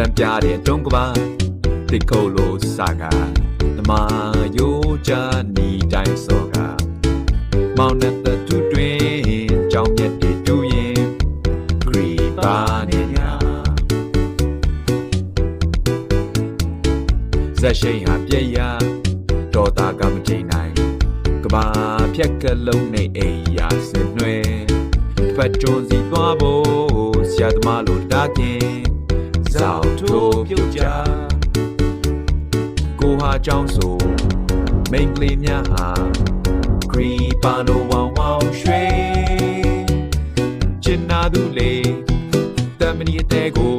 ံပြတဲ့တုံးကပါတိတ်ခုတ်လို့စာကဓမ္မယိုးချနီတိုင်းစောကမောင်နဲ့တူတွင်ကြောင်မြက်တွေတူရင်ခရီပါနေညာဇက်ရှိန်ဟာပြည့်ရတော်သားကမချိန်နိုင်ကဘာဖြက်ကလုံးနဲ့အိယာစင်နှွဲဖတ်ကြုံစီသွားဖို့ဆရာသမားလို့တားခင်ဇောက်ထိုးပြုတ်ကြကိုဟာကြောင်းဆိုမိန်ကလေးများဟာခရီပါနိုဝောင်ဝောင်ရွှေချင်နာသူလေတမနီအသေးကို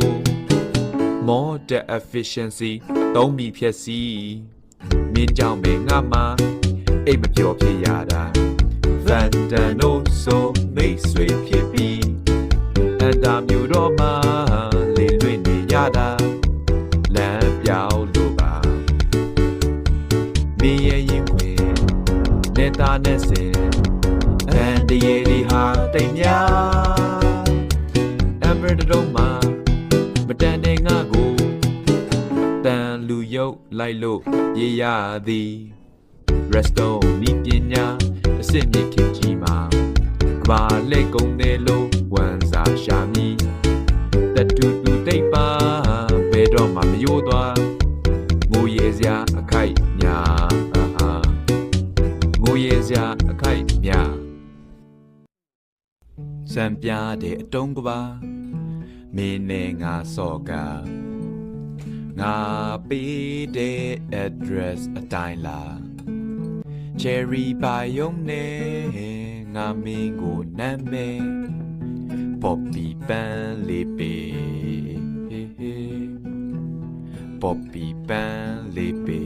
more the efficiency သုံးပြီးဖြည့်စီမင်းကြောင့်ပဲငါမှအိတ်မပြောဖြစ်ရတာ Vandano so မိတ်ဆွေဖြစ်ပြီးအန်တာမျိုးတော့မှလေလွင့်နေရတာလမ်းပြောင်းလို့ပါမင်းရဲ့ရင်ဝင်နေတာနဲ့စင်အန်တရေဒီဟာတိတ်များအမရတော့မှမတန်တဲ့ငါကိုတန်လူရုပ်လိုက်လို့ရရသည် Resto နီးပညာအစစ်မြစ်ခင်ကြီးမှာကဘာလက်ကုံတယ်လို့ဝန်စာရှာမည်တတူတူတိတ်ပါဘယ်တော့မှမယိုးသွားငိုရဲစရာအခိုက်ညာငိုရဲစရာအခိုက်ညာစံပြတဲ့အတုံးကပါမင်းနဲ့ငါစော့ကငါပေးတဲ့ address အတိုင်းလား Cherry ပါယုံနဲ့ငါမင်းကိုနာမည် Poppy ပန်းလေးပေ Poppy ပန်းလေးပေ